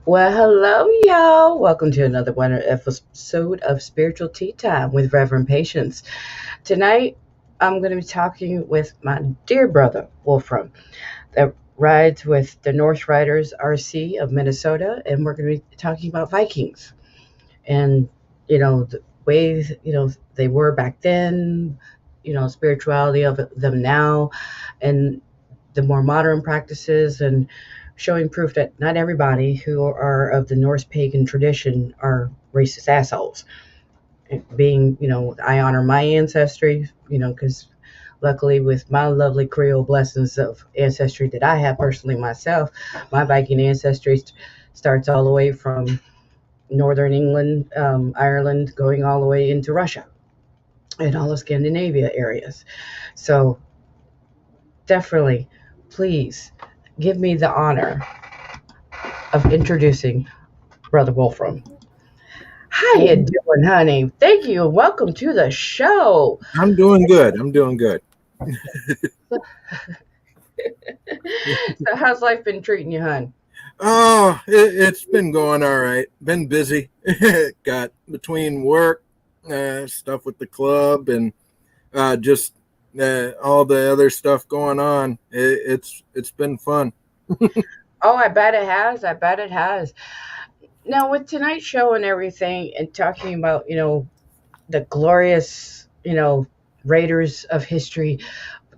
Well, hello, y'all. Welcome to another one episode of Spiritual Tea Time with Reverend Patience. Tonight, I'm going to be talking with my dear brother, Wolfram, that rides with the Norse Riders RC of Minnesota, and we're going to be talking about Vikings and, the ways, they were back then, spirituality of them now, and the more modern practices and showing proof that not everybody who are of the Norse pagan tradition are racist assholes. Being, I honor my ancestry, because luckily with my lovely Creole blessings of ancestry that I have personally myself, my Viking ancestry starts all the way from northern England, Ireland, going all the way into Russia and all the Scandinavia areas. So definitely, please give me the honor of introducing Brother Wolfram. How you doing, honey? Thank you and welcome to the show. I'm doing good. I'm doing good. So how's life been treating you, hon? Oh, it's been going all right. Been busy. Got between work, stuff with the club, and just all the other stuff going on. It's been fun. Oh, I bet it has. I bet it has. Now, with tonight's show and everything, and talking about, the glorious, raiders of history,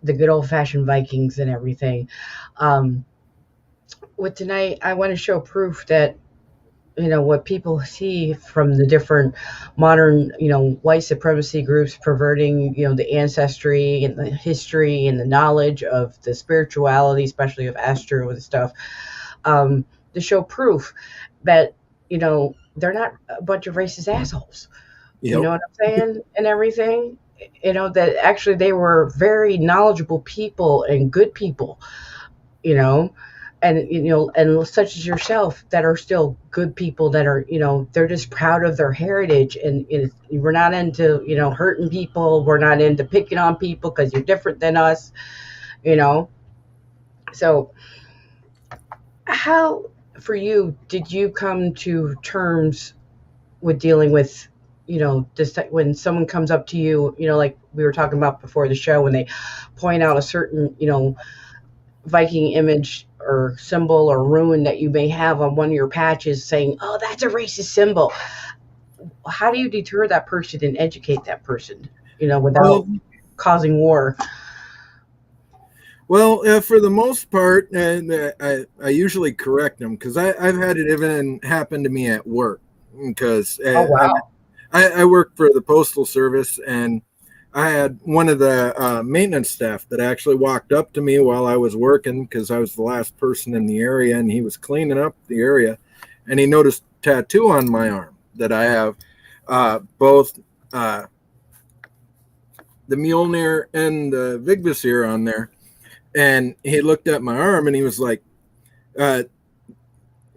the good old fashioned Vikings and everything. With tonight, I want to show proof that, what people see from the different modern, white supremacy groups perverting, the ancestry and the history and the knowledge of the spirituality, especially of Asatru and stuff, to show proof that, they're not a bunch of racist assholes. Yep. You know what I'm saying? And everything. That actually they were very knowledgeable people and good people, and and such as yourself that are still good people that are, they're just proud of their heritage, and we're not into, hurting people. We're not into picking on people because you're different than us, So how, for you, did you come to terms with dealing with, this, when someone comes up to you, like we were talking about before the show, when they point out a certain, Viking image or symbol or rune that you may have on one of your patches saying, oh, that's a racist symbol. How do you deter that person and educate that person, without causing war? Well, for the most part, I usually correct them because I've had it even happen to me at work because Oh, wow. I work for the Postal Service, and I had one of the maintenance staff that actually walked up to me while I was working because I was the last person in the area, and he was cleaning up the area, and he noticed a tattoo on my arm that I have both the Mjolnir and the Vigvisir on there. And he looked at my arm and he was like, that's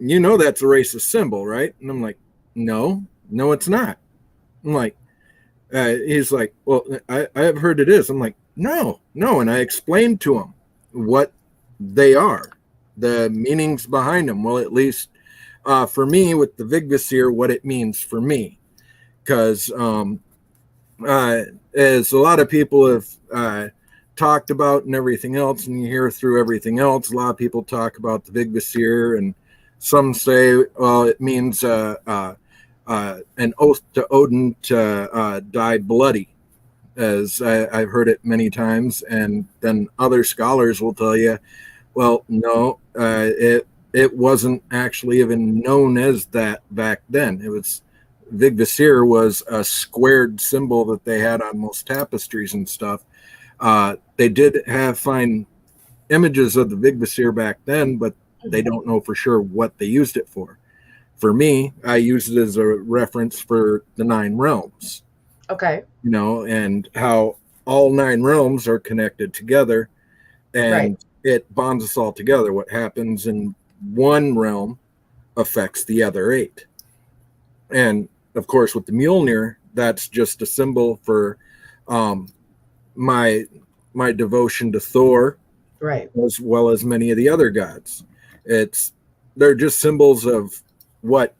a racist symbol, right? And I'm like, no, it's not. I'm like, he's like, well, I have heard it is. I'm like, no. And I explained to him what they are, the meanings behind them. Well, at least for me with the Vigvisir, what it means for me. Because as a lot of people have talked about and everything else, and you hear through everything else, a lot of people talk about the Vigvisir, and some say, well, it means an oath to Odin to die bloody, as I've heard it many times. And then other scholars will tell you, well, no, it wasn't actually even known as that back then. It was Vigvisir was a squared symbol that they had on most tapestries and stuff. They did find images of the Vigvisir back then, but they don't know for sure what they used it for. For me, I use it as a reference for the 9 realms. Okay. And how all 9 realms are connected together, and it bonds us all together. What happens in one realm affects the other 8. And of course, with the Mjolnir, that's just a symbol for my devotion to Thor, right, as well as many of the other gods. They're just symbols of what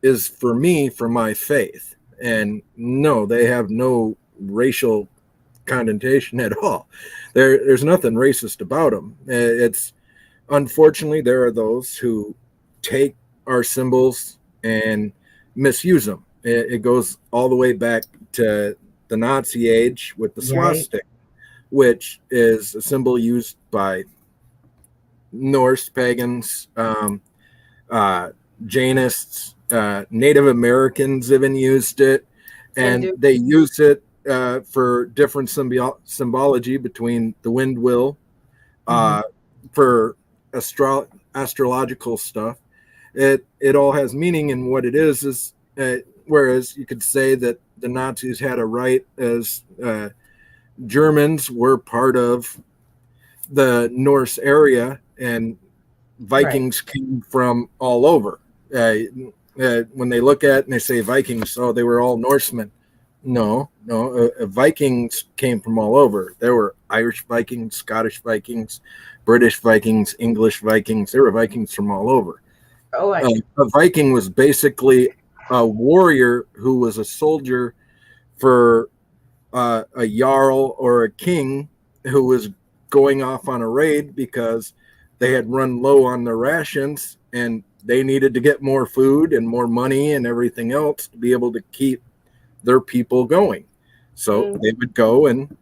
is for me, for my faith. And no, they have no racial connotation at all. There's nothing racist about them. It's unfortunately there are those who take our symbols and misuse them. It goes all the way back to the Nazi age with the Right. swastika, which is a symbol used by Norse pagans, Jainists, Native Americans even used it, and Hindu. they use it for different symbology between the wind wheel, Hmm. for astrological stuff. It all has meaning, and what it is whereas you could say that the Nazis had a right, as Germans were part of the Norse area, and Right. Vikings came from all over. When they look at it and they say Vikings, oh, they were all Norsemen. No, Vikings came from all over. There were Irish Vikings, Scottish Vikings, British Vikings, English Vikings. There were Vikings from all over. Oh, A Viking was basically a warrior who was a soldier for a jarl or a king who was going off on a raid because they had run low on their rations and they needed to get more food and more money and everything else to be able to keep their people going. So mm, they would go and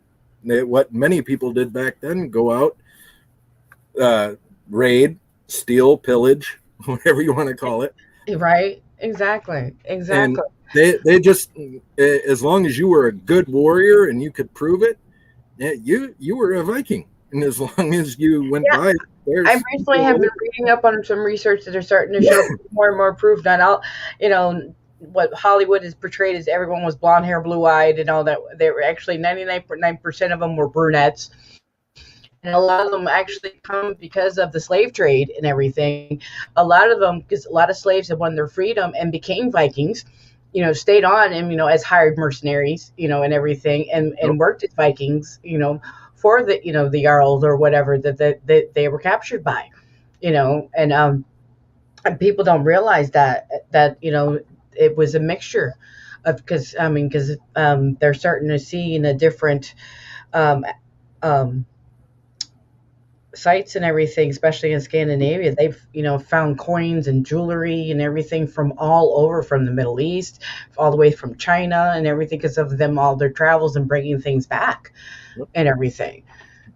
what many people did back then, go out, raid, steal, pillage, whatever you want to call it. right. Exactly. And Exactly. they just, as long as you were a good warrior and you could prove it, you were a Viking. And as long as you went Yeah. by, I there's recently have been reading up on some research that are starting to show more and more proof that all, what Hollywood is portrayed as everyone was blonde hair, blue eyed, and all that. They were actually 99.9% of them were brunettes. And a lot of them actually come because of the slave trade and everything. A lot of them, because a lot of slaves have won their freedom and became Vikings, stayed on and, as hired mercenaries, and everything, and worked as Vikings, for the Jarls or whatever that they were captured by, and people don't realize that it was a mixture of, because they're starting to see in a different um, um, sites and everything, especially in Scandinavia. They've found coins and jewelry and everything from all over, from the Middle East, all the way from China and everything, because of them all their travels and bringing things back and everything.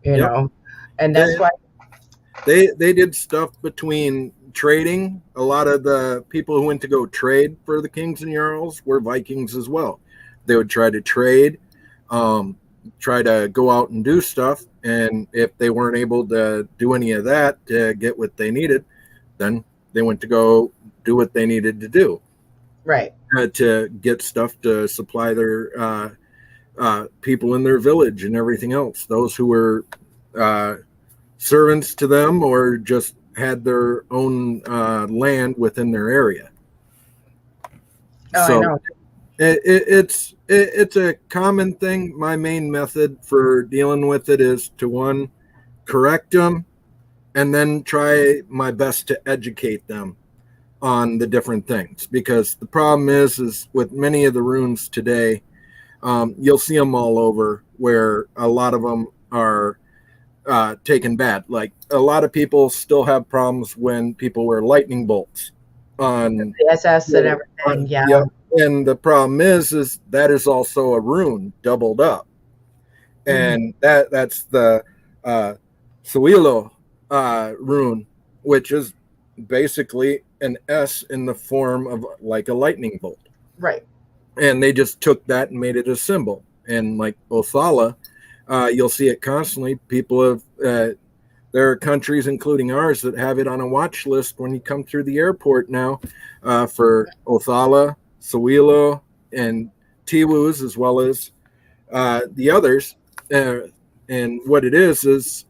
You Yep. know, and They, that's why. they did stuff between trading. A lot of the people who went to go trade for the kings and jarls were Vikings as well. They would try to trade, um, try to go out and do stuff, and if they weren't able to do any of that to get what they needed, then they went to go do what they needed to do, Right. to get stuff to supply their people in their village and everything else. Those who were servants to them or just had their own land within their area. Oh, I So know. it's a common thing. My main method for dealing with it is to, one, correct them, and then try my best to educate them on the different things. Because the problem is with many of the runes today, you'll see them all over, where a lot of them are taken bad. Like, a lot of people still have problems when people wear lightning bolts on, The SS and everything. Yeah. yeah. And the problem is that is also a rune doubled up, Hmm. and that's the Suilo rune, which is basically an S in the form of like a lightning bolt. Right. And they just took that and made it a symbol. And like Othala, you'll see it constantly. People have, there are countries, including ours, that have it on a watch list when you come through the airport now, for Othala, Sawilo, and Tiwus, as well as the others. And what it is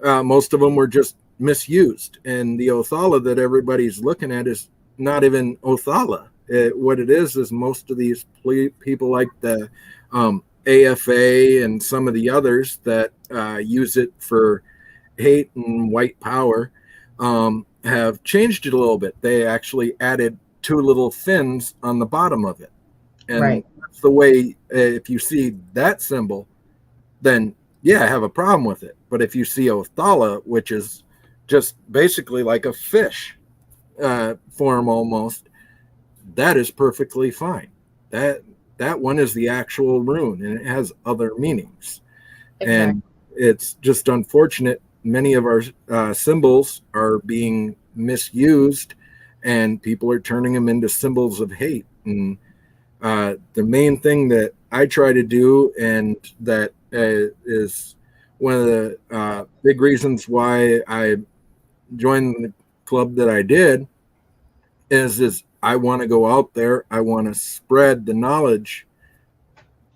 most of them were just misused. And the Othala that everybody's looking at is not even Othala. What it is most of these people, like the AFA and some of the others that use it for hate and white power, have changed it a little bit. They actually added 2 little fins on the bottom of it. And Right. that's the way, if you see that symbol, then yeah, I have a problem with it. But if you see Othala, which is just basically like a fish form almost, that is perfectly fine. That one is the actual rune, and it has other meanings. Exactly. And it's just unfortunate. Many of our symbols are being misused, and people are turning them into symbols of hate. And the main thing that I try to do, and that is one of the big reasons why I joined the club that I did, is I want to go out there. I want to spread the knowledge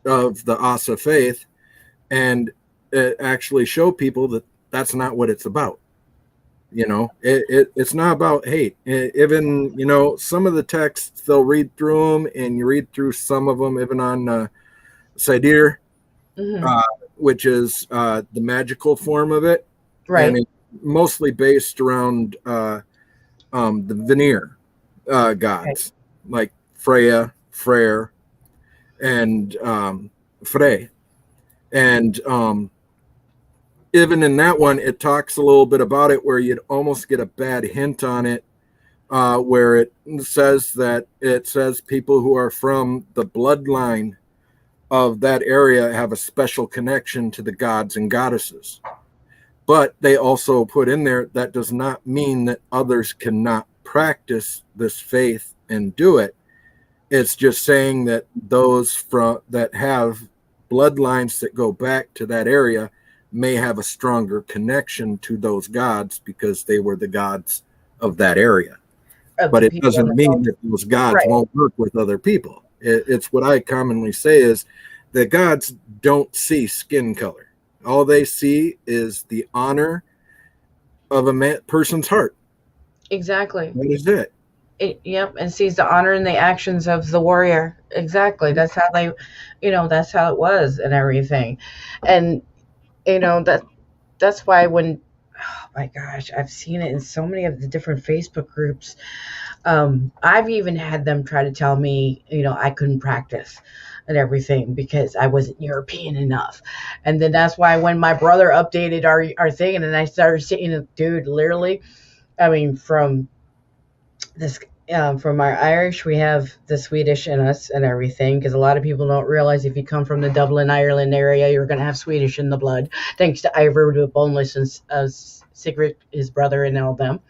of the Asa faith and actually show people that that's not what it's about. It's not about hate. Even, some of the texts, they'll read through them, and you read through some of them, even on Sidir, which is the magical form of it. Right. And it's mostly based around the Vanir gods, like Freya, Freyr, and Frey. And even in that one, it talks a little bit about it, where you'd almost get a bad hint on it, where it says people who are from the bloodline of that area have a special connection to the gods and goddesses. But they also put in there, that does not mean that others cannot practice this faith and do it. It's just saying that those that have bloodlines that go back to that area may have a stronger connection to those gods because they were the gods of that area. But it doesn't mean that those gods won't work with other people. It's what I commonly say is the gods don't see skin color. All they see is the honor of a person's heart. Exactly. That is it. Yep, and sees the honor in the actions of the warrior. Exactly. That's how they, that's how it was and everything. And, that's why when, oh my gosh, I've seen it in so many of the different Facebook groups. I've even had them try to tell me, I couldn't practice and everything because I wasn't European enough. And then that's why when my brother updated our thing, and then I started seeing, dude, literally, I mean, from this, from our Irish, we have the Swedish in us and everything, because a lot of people don't realize if you come from the Dublin, Ireland area, you're going to have Swedish in the blood, thanks to Ivor the Boneless and Sigrid, his brother, and all them.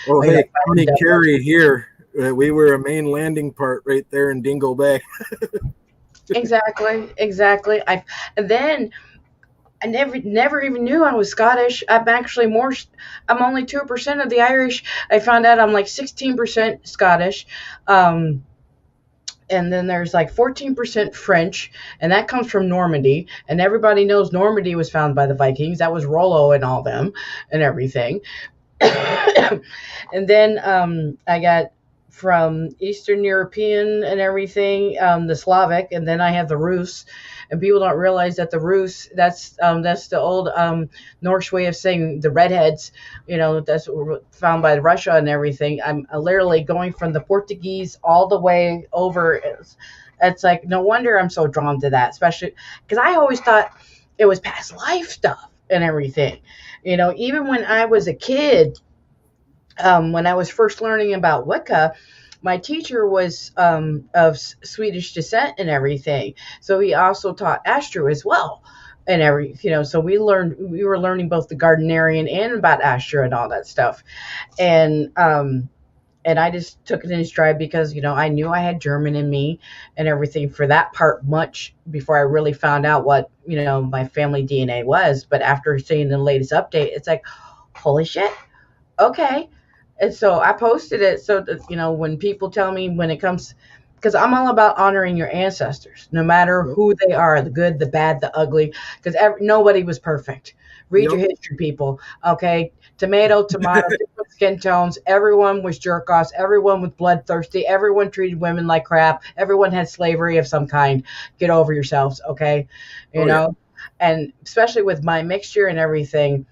Oh, hey, County Kerry here. We were a main landing part right there in Dingle Bay. Exactly. And then I never even knew I was Scottish. I'm actually I'm only 2% of the Irish. I found out I'm like 16% Scottish. And then there's like 14% French, and that comes from Normandy. And everybody knows Normandy was found by the Vikings. That was Rollo and all them and everything. And then I got from Eastern European and everything, the Slavic, and then I have the Rus. And people don't realize that the Rus, that's the old Norse way of saying the redheads. That's found by Russia and everything. I'm literally going from the Portuguese all the way over. It's like, no wonder I'm so drawn to that, especially because I always thought it was past life stuff and everything. Even when I was a kid, when I was first learning about Wicca, my teacher was of Swedish descent and everything. So he also taught Asatru as well. And so we were learning both the Gardnerian and about Asatru and all that stuff. And I just took it in stride because, I knew I had German in me and everything for that part much before I really found out what, my family DNA was. But after seeing the latest update, it's like, holy shit. Okay. And so I posted it so that, when people tell me when it comes, because I'm all about honoring your ancestors, no matter who they are, the good, the bad, the ugly, because nobody was perfect. Read your history, people. Okay. Tomato, different skin tones. Everyone was jerk offs. Everyone was bloodthirsty. Everyone treated women like crap. Everyone had slavery of some kind. Get over yourselves. Okay. You know, and especially with my mixture and everything,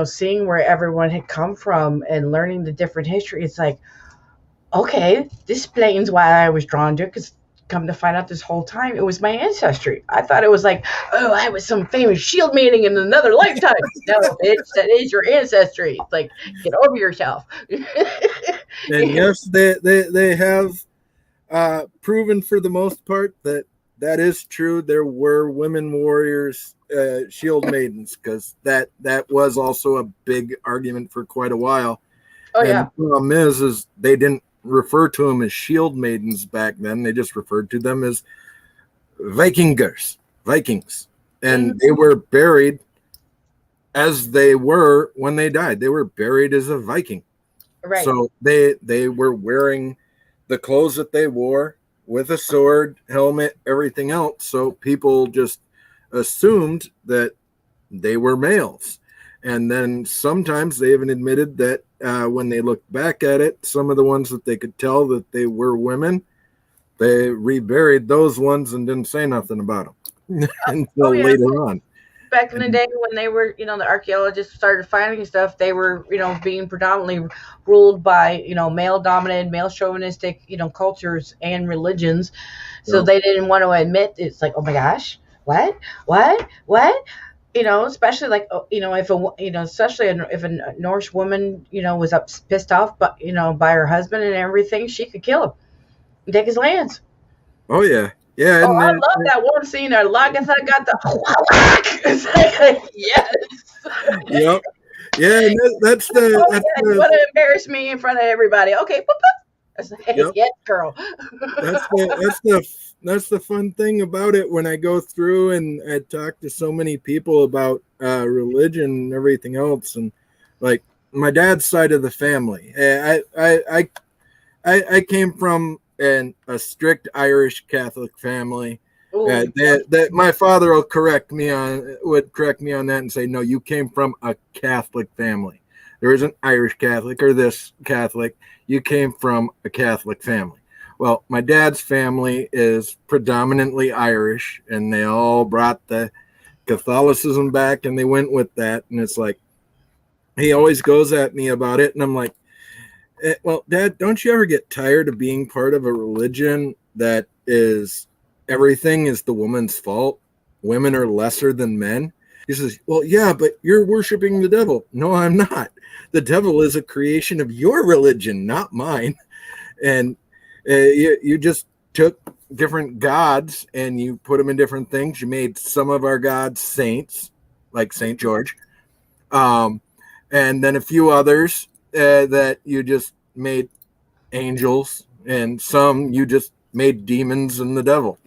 seeing where everyone had come from and learning the different history, it's like, okay, this explains why I was drawn to it, because come to find out this whole time, it was my ancestry. I thought it was like, oh, I was some famous shield mating in another lifetime. No, bitch, that is your ancestry. It's like, get over yourself. And yes, they have proven for the most part that is true. There were women warriors, shield maidens, because that was also a big argument for quite a while. Oh, and yeah. the problem is they didn't refer to them as shield maidens back then. They just referred to them as Vikings, and they were buried as they were when they died. They were buried as a Viking. Right. So they were wearing the clothes that they wore with a sword, helmet, everything else. So people just assumed that they were males. And then sometimes they even admitted that when they looked back at it, some of the ones that they could tell that they were women, they reburied those ones and didn't say nothing about them until later on. Back in the day when they were, the archaeologists started finding stuff, they were, being predominantly ruled by, male-dominated, male-chauvinistic, cultures and religions. So they didn't want to admit, it's like, oh my gosh, what? Especially like, especially if a Norse woman, was pissed off, but, by her husband and everything, she could kill him and take his lands. Oh, yeah. Yeah. Oh, I love that one scene. As long as I got the yes. Yep. Yeah, that's the. You want to embarrass me in front of everybody? Okay. Yep. Yes, girl. That's the fun thing about it. When I go through and I talk to so many people about religion and everything else, and like my dad's side of the family, I came from a strict Irish Catholic family. That my father would correct me on that and say, no, you came from a Catholic family. There isn't Irish Catholic or this Catholic. You came from a Catholic family. Well, my dad's family is predominantly Irish, and they all brought the Catholicism back, and they went with that. And it's like, he always goes at me about it, and I'm like, well, Dad, don't you ever get tired of being part of a religion that is everything is the woman's fault? Women are lesser than men. He says, well, yeah, but you're worshiping the devil. No, I'm not. The devil is a creation of your religion, not mine. And you just took different gods and you put them in different things. You made some of our gods saints, like St. George, and then a few others that you just made angels, and some you just made demons and the devil,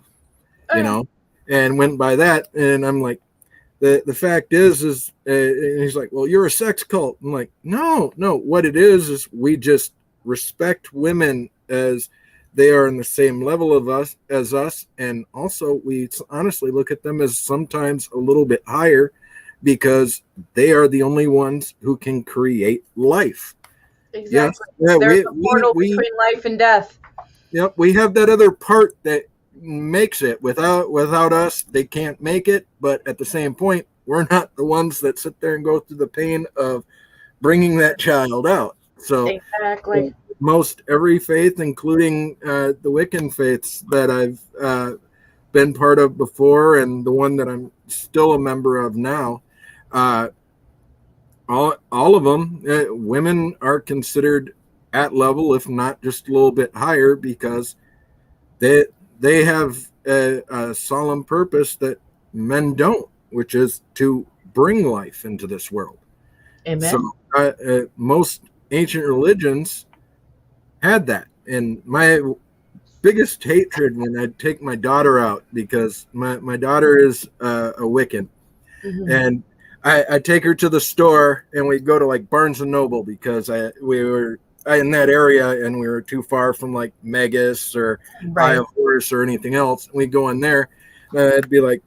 and went by that. And I'm like, the fact is and he's like, well, you're a sex cult. I'm like, no, what it is we just respect women as they are in the same level of us as us, and also we honestly look at them as sometimes a little bit higher because they are the only ones who can create life. Exactly. Yes. There's a portal between life and death. Yep, we have that other part that makes it. Without us, they can't make it. But at the same point, we're not the ones that sit there and go through the pain of bringing that child out. So exactly, most every faith, including the Wiccan faiths that I've been part of before, and the one that I'm still a member of now, all of them, women are considered at level, if not just a little bit higher, because they have a solemn purpose that men don't, which is to bring life into this world. Amen. So most ancient religions had that. And my biggest hatred when I'd take my daughter out, because my daughter is a Wiccan, and I take her to the store, and we go to like Barnes and Noble, because we were in that area and we were too far from like Megas or Eye of Horse or anything else. We go in there, and I'd be like,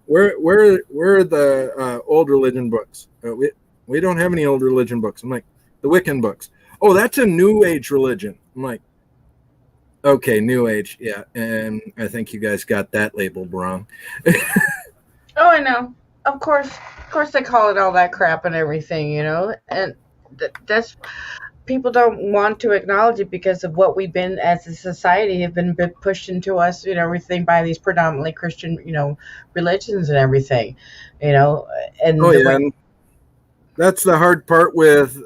where are the old religion books? We don't have any old religion books. I'm like, the Wiccan books. Oh, that's a New Age religion. I'm like, okay, New Age, yeah. And I think you guys got that labeled wrong. Oh, I know. of course, they call it all that crap and everything, and that's people don't want to acknowledge it because of what we've been as a society have been pushed into us, everything by these predominantly Christian, religions and everything, you know, and Oh the yeah, way. and that's the hard part with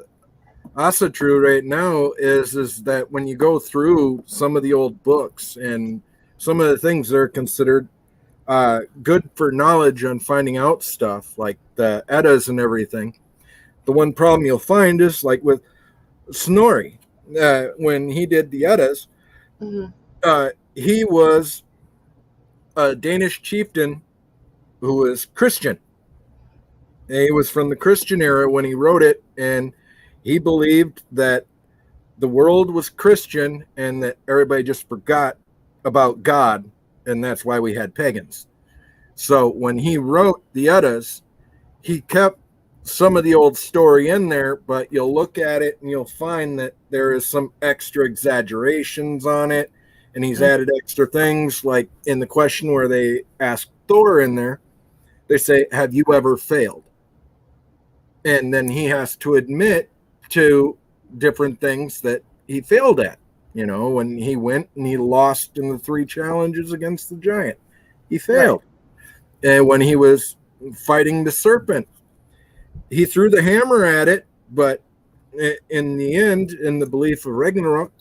Asatru right now is that when you go through some of the old books and some of the things that are considered good for knowledge on finding out stuff like the Eddas and everything, the one problem you'll find is like with Snorri, when he did the Eddas, Mhm. he was a Danish chieftain who was Christian. He was from the Christian era when he wrote it, and he believed that the world was Christian and that everybody just forgot about God, and that's why we had pagans. So when he wrote the Eddas, he kept some of the old story in there, but you'll look at it and you'll find that there is some extra exaggerations on it, and he's Mhm. added extra things, like in the question where they ask Thor in there, they say, "Have you ever failed?" And then he has to admit to different things that he failed at. When he went and he lost in the 3 challenges against the giant, he Right. failed. And when he was fighting the serpent, he threw the hammer at it, but in the end, in the belief of Ragnarok,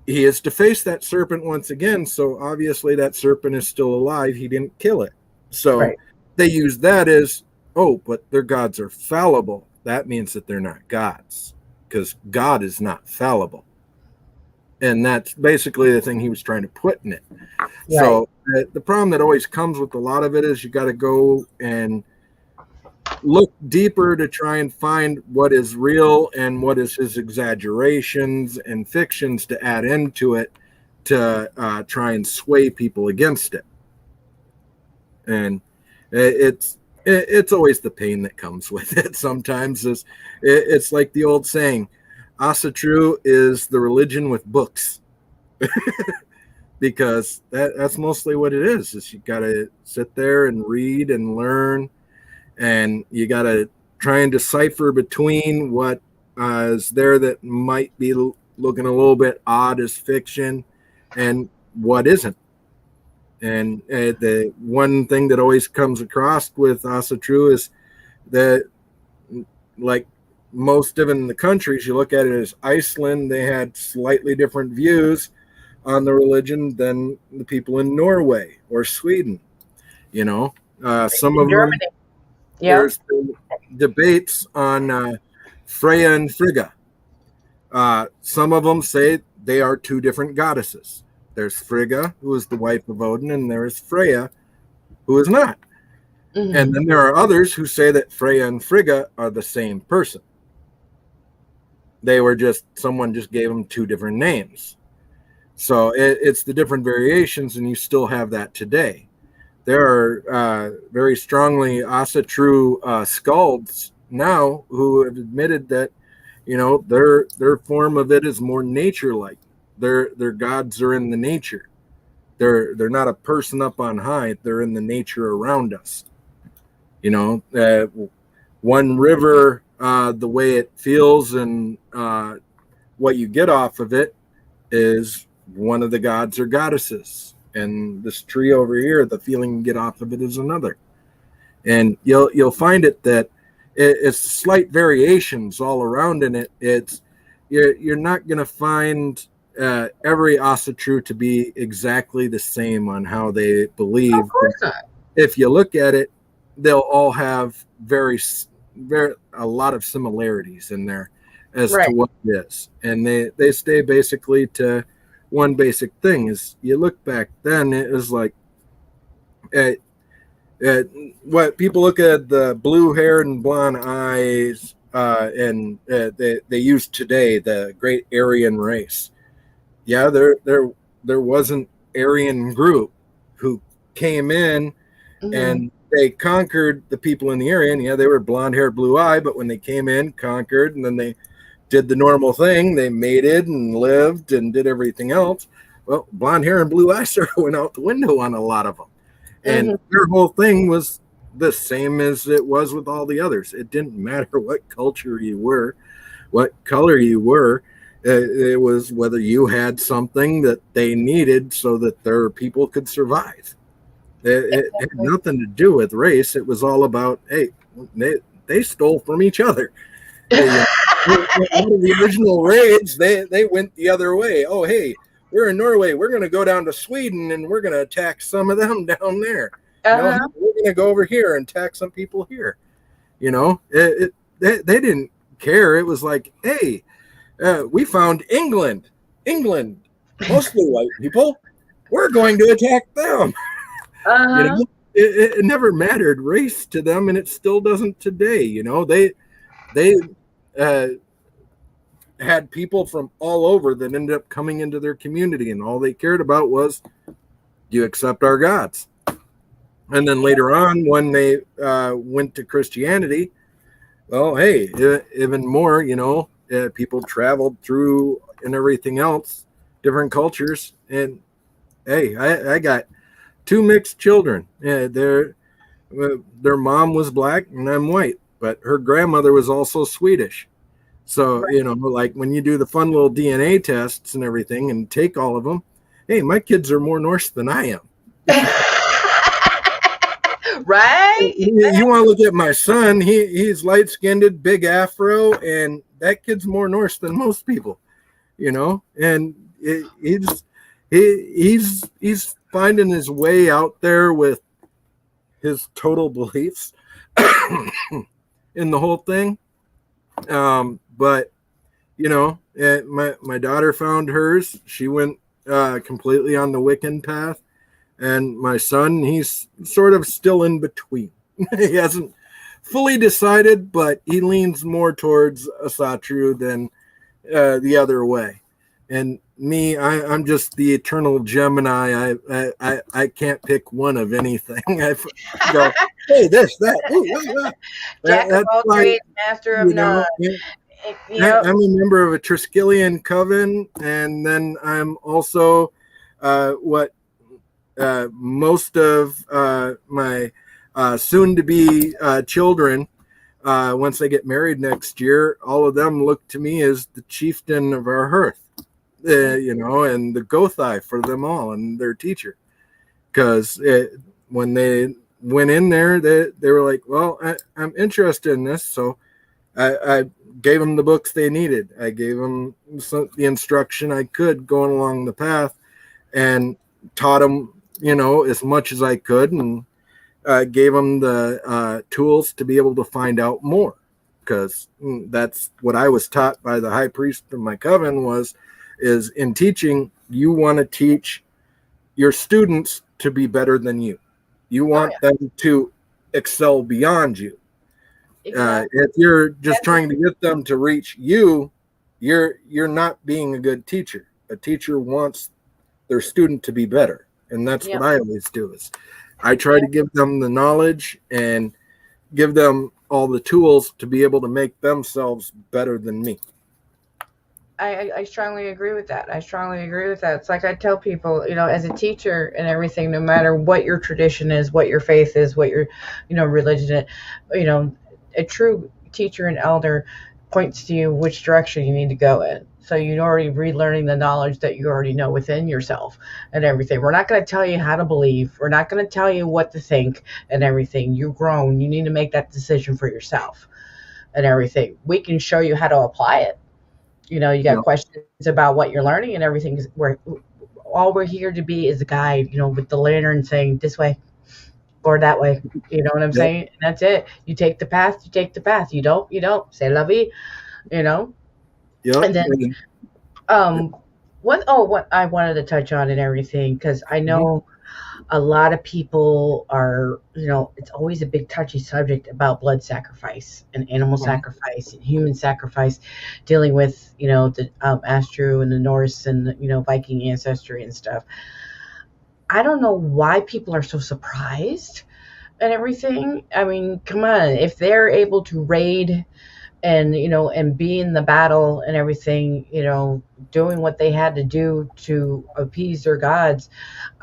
he is to face that serpent once again. So obviously that serpent is still alive. He didn't kill it. So Right. they use that as, oh, but their gods are fallible. That means that they're not gods, because God is not fallible. And that's basically the thing he was trying to put in it. Right. So the problem that always comes with a lot of it is you got to go and look deeper to try and find what is real and what is his exaggerations and fictions to add into it to try and sway people against it. And it's always the pain that comes with it. Sometimes it's like the old saying, Asatru is the religion with books. Because that's mostly what it is you got to sit there and read and learn, and you got to try and decipher between what is there that might be looking a little bit odd as fiction and what isn't. And the one thing that always comes across with Asatru is that, like most of in the countries, you look at it as Iceland, they had slightly different views on the religion than the people in Norway or Sweden. Some In of them, Germany. Yep. there's debates on Freya and Frigga. Some of them say they are 2 different goddesses. There's Frigga, who is the wife of Odin, and there is Freya, who is not. And Hmm. then there are others who say that Freya and Frigga are the same person. Someone just gave them 2 different names. So it's the different variations, and you still have that today. There are very strongly Asatru skalds now who have admitted that their form of it is more nature-like. Their gods are in the nature. They're not a person up on high. They're in the nature around us. One river, the way it feels and what you get off of it is one of the gods or goddesses. And this tree over here, the feeling you get off of it is another. And you'll find it that it's slight variations all around in it. You're not going to find every Asatru to be exactly the same on how they believe. Of course not. If you look at it, they'll all have very a lot of similarities in there as to Right. what it is, and they stay basically to one basic thing. Is you look back then, it was like uh, what people look at the blue hair and blonde eyes, and they use today the great Aryan race. Yeah, there was an Aryan group who came in Hmm. and they conquered the people in the area. And yeah, they were blonde hair, blue eye, but when they came in, conquered, and then they did the normal thing. They mated and lived and did everything else. Well, blonde hair and blue eyes sort of went out the window on a lot of them. And Hmm. their whole thing was the same as it was with all the others. It didn't matter what culture you were, what color you were. It was whether you had something that they needed so that their people could survive. It had Exactly. nothing to do with race. It was all about, hey, they stole from each other. You know, one of the original raids, they went the other way. Oh, hey, we're in Norway. We're going to go down to Sweden and we're going to attack some of them down there. No, Uh-huh. we're going to go over here and attack some people here. You know, they didn't care. It was like, hey, we found England, mostly white people. We're going to attack them. You Uh-huh. know, it never mattered race to them, and it still doesn't today. You know, they uh, had people from all over that ended up coming into their community, and all they cared about was, do you accept our gods? And then later on, when they went to Christianity, well, hey, even more, you know, people traveled through and everything else, different cultures, and hey, I got two mixed children. Their mom was black and I'm white, but her grandmother was also Swedish. So, you know, like when you do the fun little DNA tests and everything and take all of them, hey, my kids are more Norse than I am. Right? You want to look at my son, he's light skinned, big afro, and that kid's more Norse than most people, you know, and he's finding his way out there with his total beliefs in the whole thing. But you know, my daughter found hers. She went completely on the Wiccan path, and my son, he's sort of still in between. He hasn't fully decided, but he leans more towards Asatru than the other way. And me, I'm just the eternal Gemini. I can't pick one of anything. I go, hey, this, that, ooh, Jack of that's all why, trades, master of you none. know, Yep. I'm a member of a Triskelion coven, and then I'm also what most of my soon-to-be children, once they get married next year, all of them look to me as the chieftain of our hearth, you know, and the Gothai for them all and their teacher. Because when they went in there, they were like, well, I'm interested in this, so I gave them the books they needed. I gave them the instruction I could going along the path, and taught them, you know, as much as I could, and gave them the tools to be able to find out more, because that's what I was taught by the high priest of my coven is in teaching, you want to teach your students to be better than you. You want them to excel beyond you. Exactly. If you're just trying to get them to reach you, you're not being a good teacher. A teacher wants their student to be better, and that's Yep. what I always do. Is I try to give them the knowledge and give them all the tools to be able to make themselves better than me. I strongly agree with that. I strongly agree with that. It's like I tell people, you know, as a teacher and everything, no matter what your tradition is, what your faith is, what your, you know, religion is, you know, a true teacher and elder points to you which direction you need to go in. So you're already relearning the knowledge that you already know within yourself and everything. We're not going to tell you how to believe. We're not going to tell you what to think and everything. You're grown. You need to make that decision for yourself and everything. We can show you how to apply it. You know, you got Yeah. questions about what you're learning and everything. We're all we're here to be is a guide, you know, with the lantern saying this way or that way. You know what I'm Yep. saying? And that's it. You take the path, you take the path. You don't. Say la vie, you know? Yep. And then um what I wanted to touch on and everything, because I know a lot of people are, you know, it's always a big touchy subject about blood sacrifice and animal sacrifice and human sacrifice, dealing with, you know, the Asatru and the Norse and, you know, Viking ancestry and stuff. I don't know why people are so surprised and everything. I mean, come on, if they're able to raid and, you know, and be in the battle and everything, you know, doing what they had to do to appease their gods,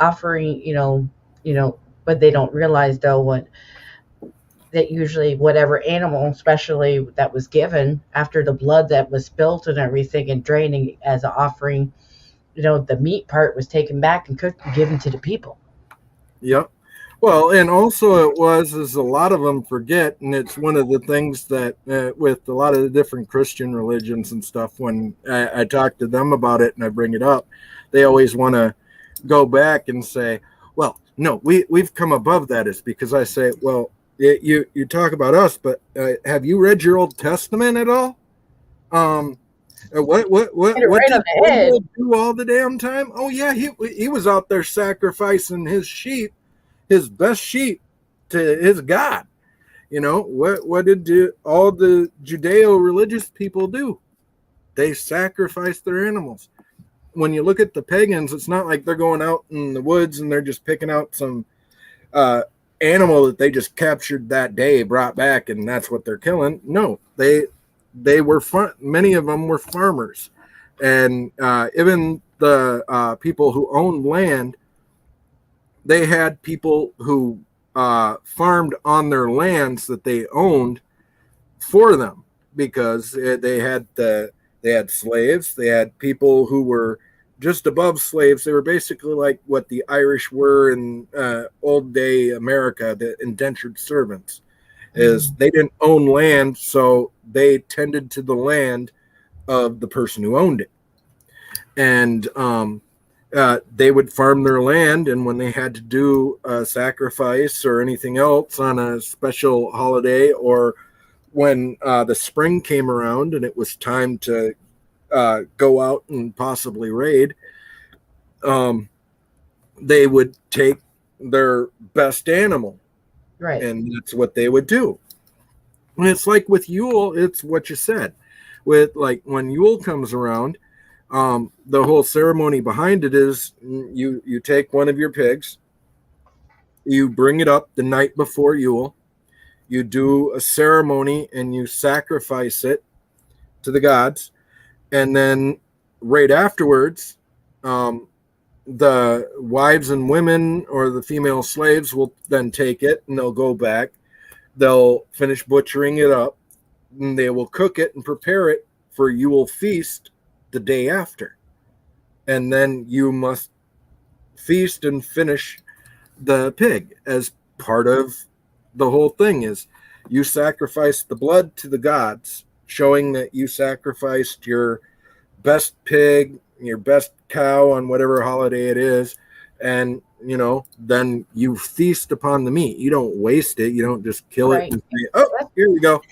offering, but they don't realize though that usually whatever animal, especially that was given after the blood that was spilt and everything and draining as an offering, the meat part was taken back and cooked and given to the people. Yep. Well, and also is a lot of them forget, and it's one of the things that with a lot of the different Christian religions and stuff, when I talk to them about it and I bring it up, they always want to go back and say, well, no, we've come above that. Is because I say, well, you talk about us, but have you read your Old Testament at all? What did Israel do all the damn time? Oh yeah, he was out there sacrificing his sheep, his best sheep, to his God. What did all the Judeo-religious people do? They sacrificed their animals. When you look at the pagans, it's not like they're going out in the woods and they're just picking out some animal that they just captured that day, brought back, and that's what they're killing. No, they were many of them were farmers, and even the people who owned land, they had people who farmed on their lands that they owned for them, because they had slaves. They had people who were just above slaves. They were basically like what the Irish were in old day America, the indentured servants. Is they didn't own land, so they tended to the land of the person who owned it. And they would farm their land, and when they had to do a sacrifice or anything else on a special holiday, or when the spring came around and it was time to go out and possibly raid, they would take their best animal. Right. And that's what they would do. And it's like with Yule, it's what you said. With like when Yule comes around, the whole ceremony behind it is you take one of your pigs, you bring it up the night before Yule, you do a ceremony and you sacrifice it to the gods, and then right afterwards, the wives and women or the female slaves will then take it and they'll go back. They'll finish butchering it up, and they will cook it and prepare it for Yule feast the day after. And then you must feast and finish the pig as part of the whole thing. Is you sacrifice the blood to the gods, showing that you sacrificed your best pig, your best cow on whatever holiday it is, and then you feast upon the meat. You don't waste it. You don't just kill it and say, oh, here we go.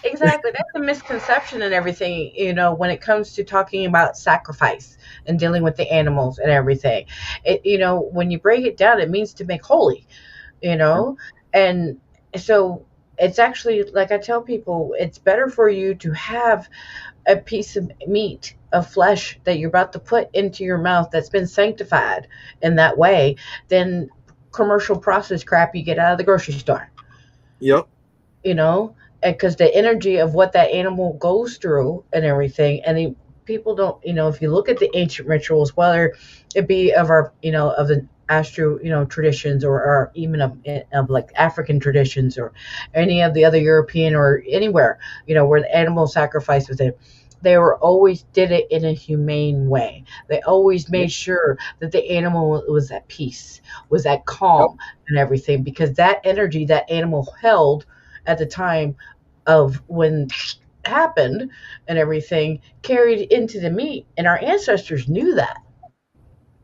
Exactly. That's a misconception and everything, when it comes to talking about sacrifice and dealing with the animals and everything. When you break it down, it means to make holy, and so it's actually, like I tell people, it's better for you to have a piece of meat, of flesh that you're about to put into your mouth that's been sanctified in that way than commercial processed crap you get out of the grocery store. Yep. Because the energy of what that animal goes through and everything, and people don't, if you look at the ancient rituals, whether it be of our, of the Asatru, traditions, or even of like African traditions, or any of the other European or anywhere, where the animal sacrifice was it, they were always did it in a humane way. They always made sure that the animal was at peace, was at calm and everything, because that energy that animal held at the time of when happened and everything carried into the meat, and our ancestors knew that.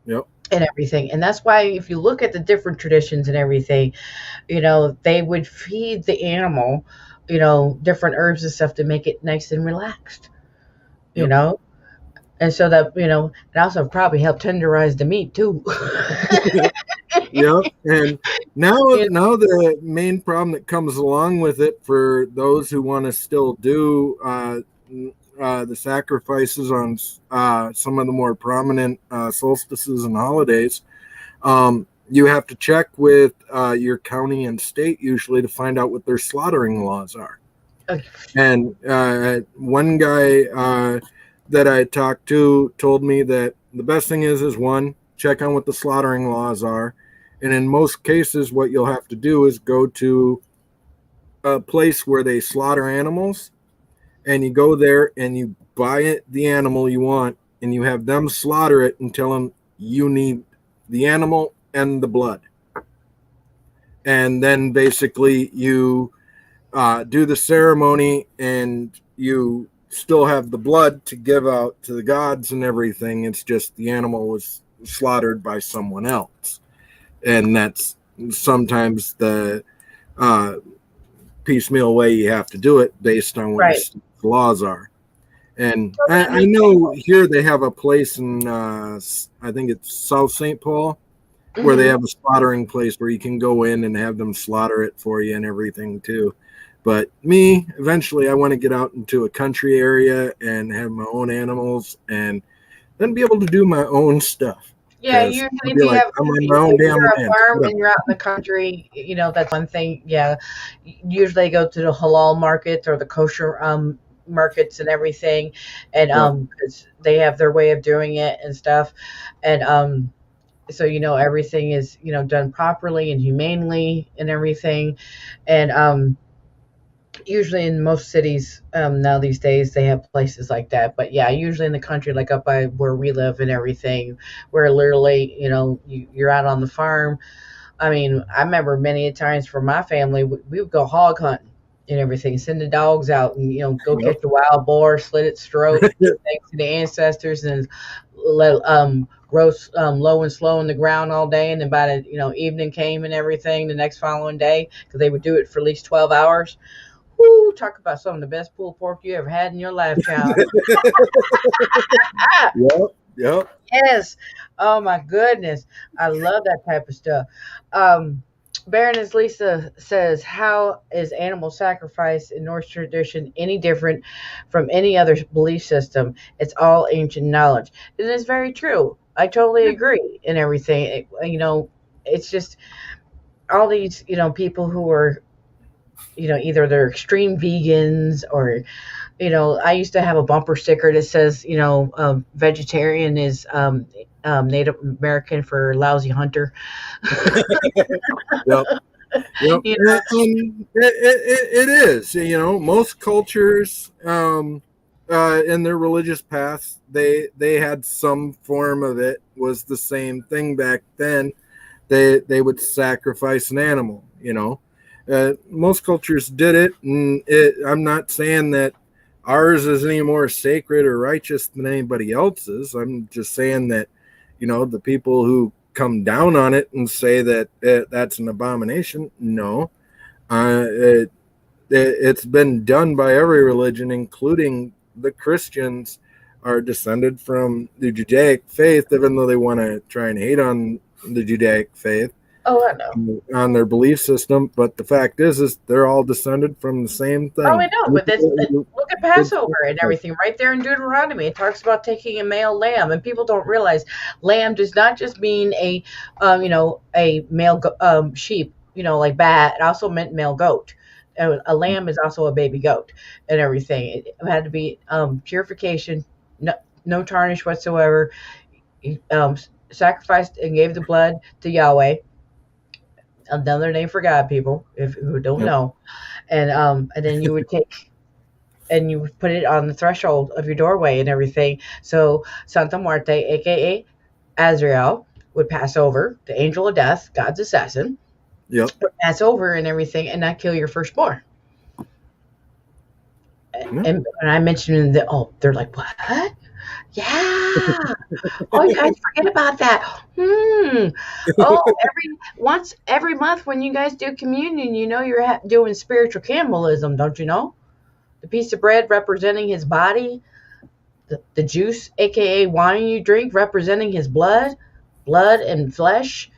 Yep. And everything. And that's why if you look at the different traditions and everything, they would feed the animal, different herbs and stuff to make it nice and relaxed, and so that, it also probably helped tenderize the meat too. Yep. And now the main problem that comes along with it for those who want to still do the sacrifices on some of the more prominent solstices and holidays, you have to check with your county and state usually to find out what their slaughtering laws are. Okay. And one guy that I talked to told me that the best thing is one, check on what the slaughtering laws are. And in most cases, what you'll have to do is go to a place where they slaughter animals, and you go there and you buy the animal you want, and you have them slaughter it and tell them you need the animal and the blood. And then basically you do the ceremony, and you still have the blood to give out to the gods and everything. It's just the animal was slaughtered by someone else. And that's sometimes the piecemeal way you have to do it based on what Right. your laws are. And So that I makes know here they have a place in, I think it's South St. Paul, where they Mhm. have a slaughtering place where you can go in and have them slaughter it for you and everything too. But me, eventually, I want to get out into a country area and have my own animals, and then be able to do my own stuff. Yeah, Because usually I'll if be you like, have I'm on my own if damn you're a land. farm and you're out in the country, that's one thing. Yeah, usually go to the halal markets or the kosher markets and everything, and Yep. 'cause they have their way of doing it and stuff, and so everything is done properly and humanely and everything, and usually in most cities now these days they have places like that, but yeah, usually in the country, like up by where we live and everything, where literally you're out on the farm. I mean, I remember many a times for my family, we would go hog hunting and everything, send the dogs out and go Yep. catch a wild boar, slit its throat, give thanks to the ancestors, and let roast low and slow in the ground all day, and then by the evening came and everything the next following day, because they would do it for at least 12 hours. Woo, talk about some of the best pulled pork you ever had in your life, child. Ah, Yep. Yep. yes. Oh my goodness. I love that type of stuff. Um, Baroness Lisa says, how is animal sacrifice in Norse tradition any different from any other belief system? It's all ancient knowledge. It is very true. I totally agree in everything. It's just all these, people who are, either they're extreme vegans or I used to have a bumper sticker that says, vegetarian is Native American for lousy hunter. Yep. Yep. you And it is. Most cultures, in their religious paths, they had some form of it. Was the same thing back then. They would sacrifice an animal. Most cultures did it, and I'm not saying that ours is any more sacred or righteous than anybody else's. I'm just saying that the people who come down on it and say that that's an abomination, no. It's been done by every religion, including the Christians are descended from the Judaic faith, even though they want to try and hate on the Judaic faith, Oh, I know. on their belief system. But the fact is they're all descended from the same Oh, I thing. know. But look at Passover and everything right there in Deuteronomy. It talks about taking a male lamb, and people don't realize lamb does not just mean a male sheep, like bat. It also meant male goat. A lamb is also a baby goat and everything. It had to be purification, no, no tarnish whatsoever. He, sacrificed and gave the blood to Yahweh, another name for God, people, if who don't Yep. know. And then you would take and you would put it on the threshold of your doorway and everything. So Santa Muerte, aka Azrael, would pass over, the angel of death, God's assassin, Yep. would pass over and everything and not kill your firstborn. Yep. And when I mentioned that, oh, they're like, what? Yeah. Oh, you guys forget about that. Oh, every month when you guys do communion, you're doing spiritual cannibalism, don't you know? The piece of bread representing his body, the juice, aka wine you drink, representing his blood and flesh.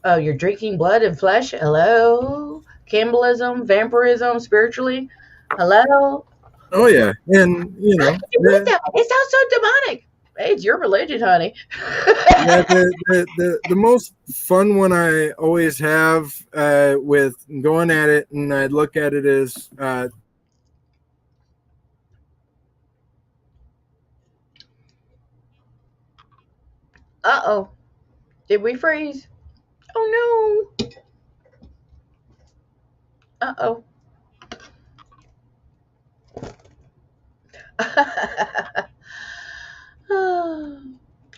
Oh, you're drinking blood and flesh. Hello, cannibalism, vampirism, spiritually. Hello. Oh yeah, and How can you put it that way? It sounds so demonic. Hey, it's your religion, honey. yeah, the most fun one I always have with going at it, and I look at it as Uh-oh. Did we freeze? Oh no. Uh-oh.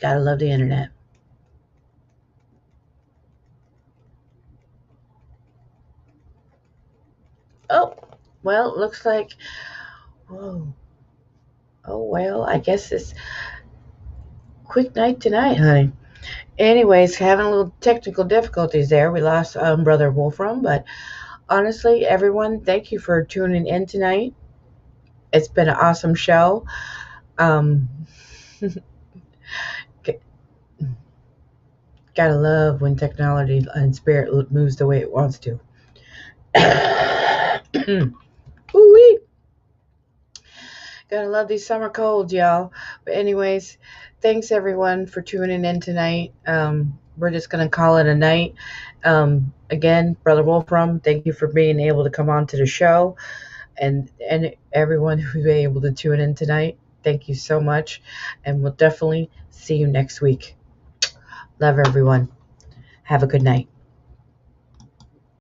Gotta love the internet. Oh, well, it looks like, whoa. Oh, well, I guess it's quick night tonight, honey. Anyways, having a little technical difficulties there. We lost Brother Wolfram, but honestly, everyone, thank you for tuning in tonight. It's been an awesome show. Um, gotta love when technology and spirit moves the way it wants to. Ooh-wee. Gotta love these summer colds, y'all. But anyways, thanks everyone for tuning in tonight. We're just gonna call it a night. Again, Brother Wolfram, thank you for being able to come on to the show, and everyone who's been able to tune in tonight. Thank you so much, and we'll definitely see you next week. Love everyone. Have a good night.